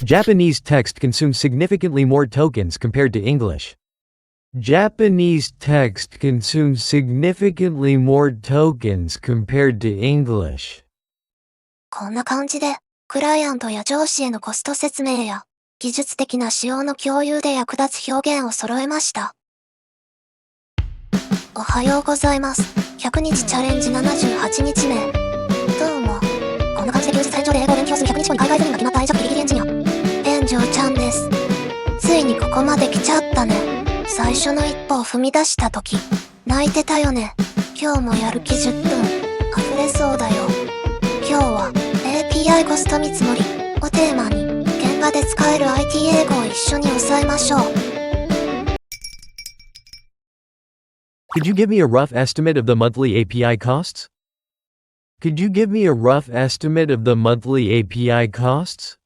Japanese text consumes significantly more tokens compared to English. Japanese text consumes significantly more tokens compared to English. こんな感じで、クライアントや上司へのコスト説明や、技術的な仕様の共有で役立つ表現を揃えました。おはようございます。100日チャレンジ78日目。どうも。こんな感じで休日延長で英語を勉強する100日後に海外赴任が決まった愛弱ギリギリエンジニア。炎上ちゃんです。ついにここまで来ちゃったね。最初の一歩を踏み出した時、泣いてたよね。今日もやる気10分、溢れそうだよ。今日は API コスト見積もりをテーマに、現場で使える IT 英語を一緒に押さえましょう。Could you give me a rough estimate of the monthly API costs? Could you give me a rough estimate of the monthly API costs?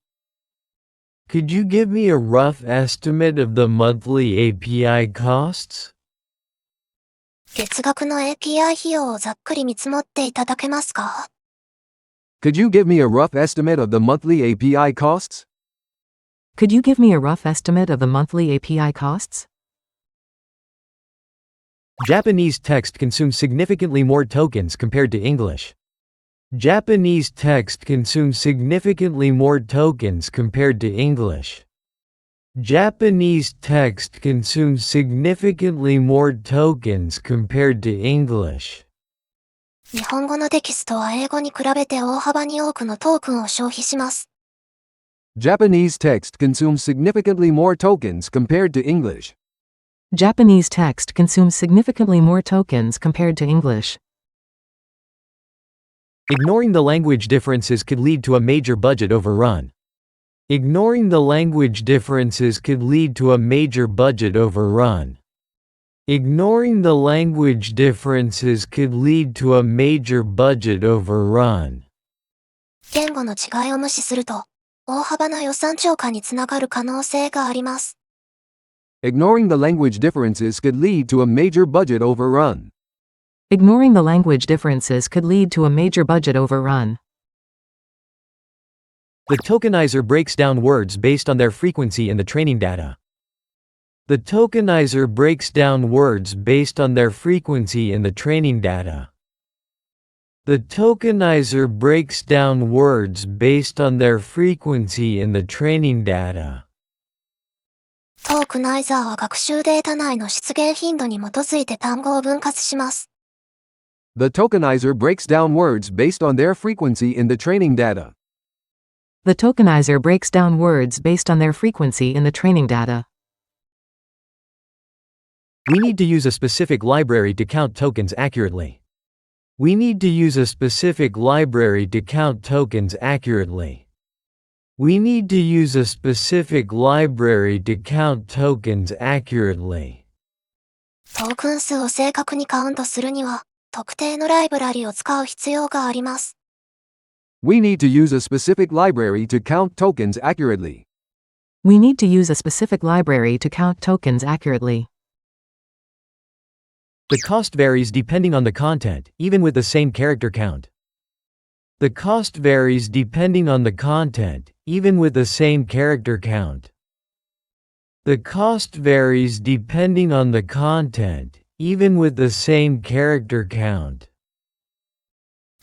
Could you give me a rough estimate of the monthly API costs? 月額の API 費用をざっくり見積もっていただけますか？ Could you give me a rough estimate of the monthly API costs? Could you give me a rough estimate of the monthly API costs? Japanese text consumes significantly more tokens compared to English. Japanese text consumes significantly more tokens compared to English. Japanese text consumes significantly more tokens compared to English. 日本語のテキストは英語に比べて大幅に多くのトークンを消費します。Japanese text consumes significantly more tokens compared to English. Japanese text consumes significantly more tokens compared to English. Ignoring the language differences could lead to a major budget overrun. Ignoring the language differences could lead to a major budget overrun. Ignoring the language differences could lead to a major budget overrun. 言語の違いを無視すると、大幅な予算超過につながる可能性があります。Ignoring the language differences could lead to a major budget overrun. Ignoring the language differences could lead to a major budget overrun. The tokenizer breaks down words based on their frequency in the training data. The tokenizer breaks down words based on their frequency in the training data. The tokenizer breaks down words based on their frequency in the training data. トークナイザーは学習データ内の出現頻度に基づいて単語を分割します。The tokenizer breaks down words based on their frequency in the training data. The tokenizer breaks down words based on their frequency in the training data. We need to use a specific library to count tokens accurately. We need to use a specific library to count tokens accurately. We need to use a specific library to count tokens accurately. トークン数を正確にカウントするには、特定のライブラリを使う必要があります。We need to use a specific library to count tokens accurately. We need to use a specific library to count tokens accurately. The cost varies depending on the content, even with the same character count. The cost varies depending on the content, even with the same character count. The cost varies depending on the content, even with the same character count.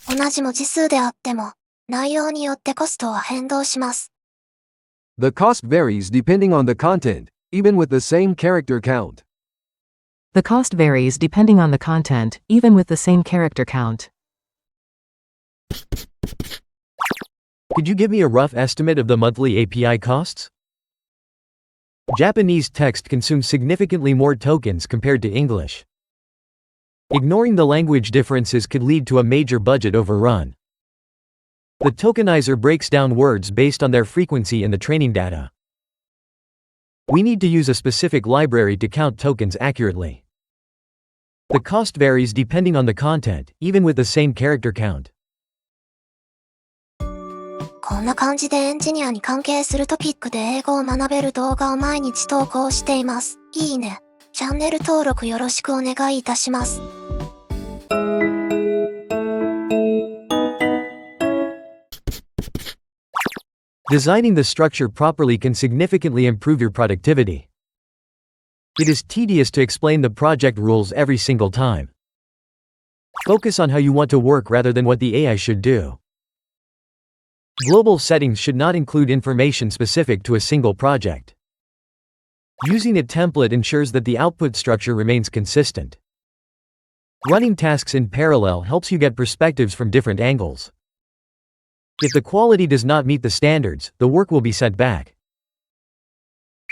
同じ文字数であっても、内容によってコストは変動します。The cost varies depending on the content, even with the same character count. The cost varies depending on the content, even with the same character count. Could you give me a rough estimate of the monthly API costs? Japanese text consumes significantly more tokens compared to English. Ignoring the language differences could lead to a major budget overrun. The tokenizer breaks down words based on their frequency in the training data. We need to use a specific library to count tokens accurately. The cost varies depending on the content, even with the same character count. こんな感じでエンジニアに関係するトピックで英語を学べる動画を毎日投稿しています。いいね。チャンネル登録よろしくお願いいたします。Designing the structure properly can significantly improve your productivity. It is tedious to explain the project rules every single time. Focus on how you want to work rather than what the AI should do. Global settings should not include information specific to a single project. Using a template ensures that the output structure remains consistent. Running tasks in parallel helps you get perspectives from different angles. If the quality does not meet the standards, the work will be sent back.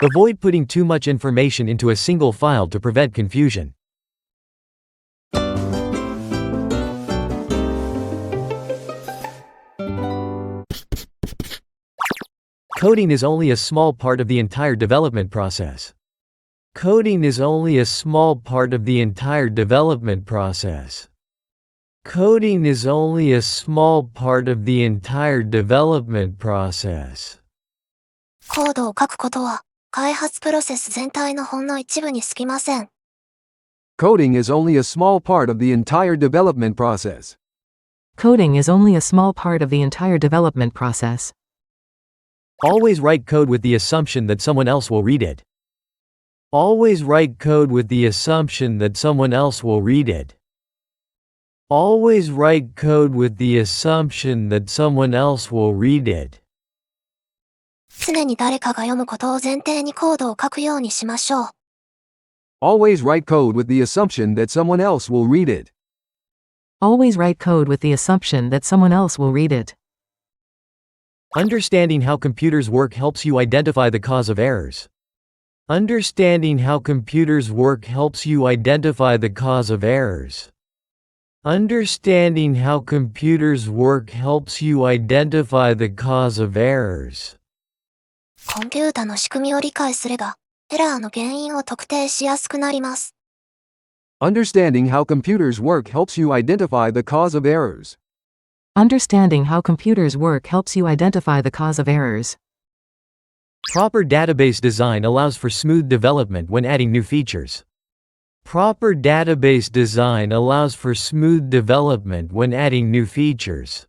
Avoid putting too much information into a single file to prevent confusion. Coding is only a small part of the entire development process. Coding is only a small part of the entire development process. Coding is only a small part of the entire development process. コードを書くことは、開発プロセス全体のほんの一部に過ぎません。Coding is only a small part of the entire development process. Coding is only a small part of the entire development process. Always write code with the assumption that someone else will read it. Always write code with the assumption that someone else will read it. Always write code with the assumption that someone else will read it. 常に誰かが読むことを前提にコードを書くようにしましょう。Always write code with the assumption that someone else will read it. Always write code with the assumption that someone else will read it. Understanding how computers work helps you identify the cause of errors. Understanding how computers work helps you identify the cause of errors. Understanding how computers work helps you identify the cause of errors. コンピュータの仕組みを理解すれば、エラーの原因を特定しやすくなります。Understanding how computers work helps you identify the cause of errors. Understanding how computers work helps you identify the cause of errors. Proper database design allows for smooth development when adding new features. Proper database design allows for smooth development when adding new features.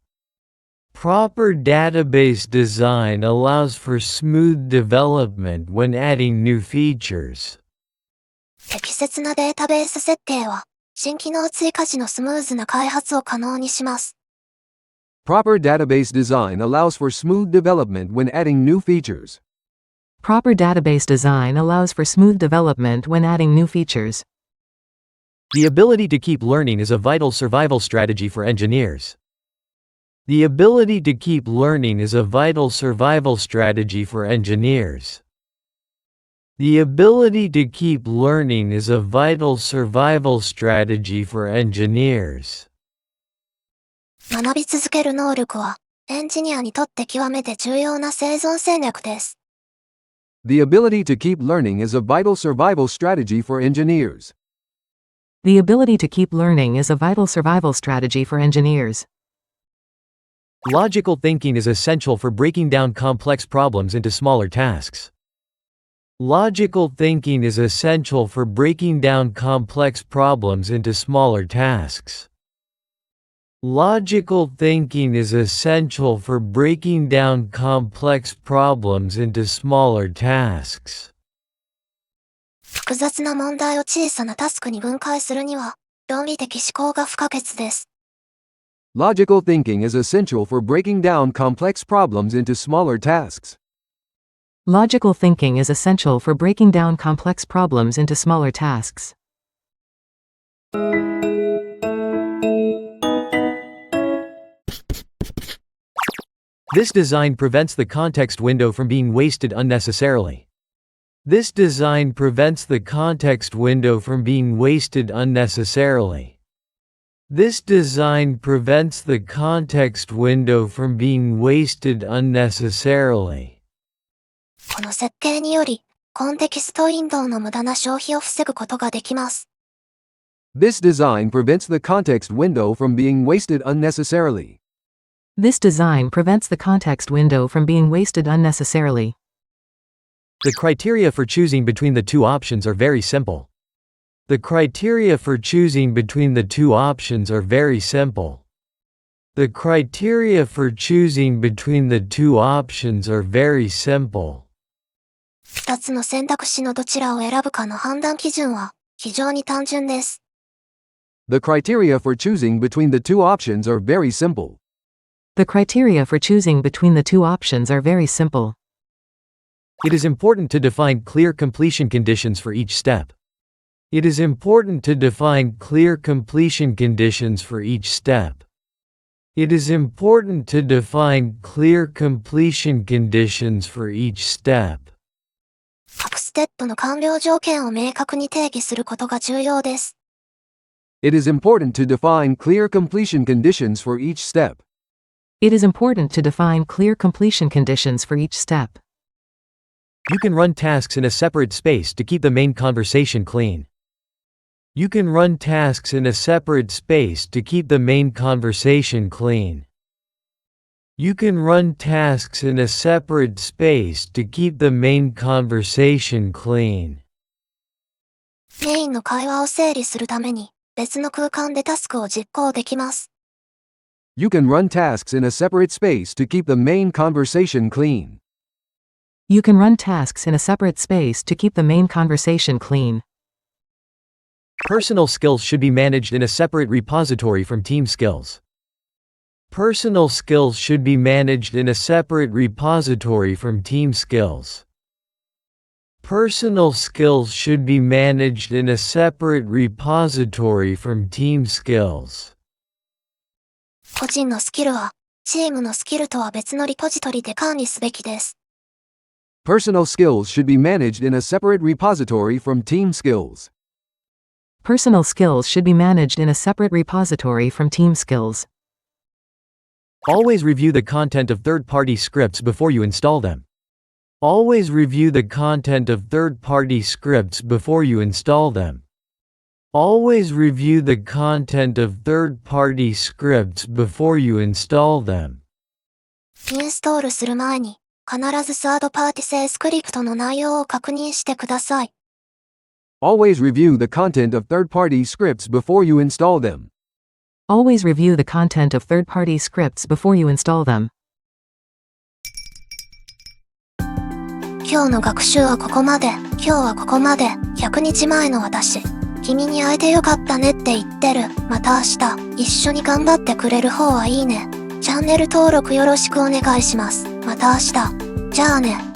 Proper database design allows for smooth development when adding new features. 適切なデータベース設定は、新機能追加時のスムーズな開発を可能にします。Proper database design allows for smooth development when adding new features. Proper database design allows for smooth development when adding new features. The ability to keep learning is a vital survival strategy for engineers. The ability to keep learning is a vital survival strategy for engineers. The ability to keep learning is a vital survival strategy for engineers. 学び続ける能力は、エンジニアにとって極めて重要な生存戦略です。The ability to keep learning is a vital survival strategy for engineers. The ability to keep learning is a vital survival strategy for engineers. Logical thinking is essential for breaking down complex problems into smaller tasks. Logical thinking is essential for breaking down complex problems into smaller tasks. Logical thinking is essential for breaking down complex problems into smaller tasks. 複雑な問題を小さなタスクに分解するには、論理的思考が不可欠です。Logical thinking is essential for breaking down complex problems into smaller tasks. Logical thinking is essential for breaking down complex problems into smaller tasks. This design prevents the context window from being wasted unnecessarily. This design prevents the context window from being wasted unnecessarily. This design prevents the context window from being wasted unnecessarily. この設計により、コンテキストウィンドウの無駄な消費を防ぐことができます。This design prevents the context window from being wasted unnecessarily. This design prevents the context window from being wasted unnecessarily. The criteria for choosing between the two options are very simple. The criteria for choosing between the two options are very simple. The criteria for choosing between the two options are very simple. 2つの選択肢のどちらを選ぶかの判断基準は非常に単純です。The criteria for choosing between the two options are very simple. The criteria for choosing between the two options are very simple. It is important to define clear completion conditions for each step. It is important to define clear completion conditions for each step. It is important to define clear completion conditions for each step. 各ステップの完了条件を明確に定義することが重要です。It is important to define clear completion conditions for each step. It is important to define clear completion conditions for each step. You can run tasks in a separate space to keep the main conversation clean. You can run tasks in a separate space to keep the main conversation clean. You can run tasks in a separate space to keep the main conversation clean. メインの会話を整理するために別の空間でタスクを実行できます。You can run tasks in a separate space to keep the main conversation clean. You can run tasks in a separate space to keep the main conversation clean. Personal skills should be managed in a separate repository from team skills. Personal skills should be managed in a separate repository from team skills. Personal skills should be managed in a separate repository from team skills. 個人のスキルはチームのスキルとは別のリポジトリで管理すべきです。Personal skills should be managed in a separate repository from team skills. Personal skills should be managed in a separate repository from team skills. Always review the content of third-party scripts before you install them. Always review the content of third-party scripts before you install them. Always review the content of third-party scripts before you install them. インストールする前に必ずサードパーティ製スクリプトの内容を確認してください。Always review the content of third-party scripts before you install them. Always review the content of third-party scripts before you install them. 今日の学習はここまで。今日はここまで。100日前の私。君に会えてよかったねって言ってる。また明日。一緒に頑張ってくれる方はいいね。チャンネル登録よろしくお願いします。また明日。じゃあね。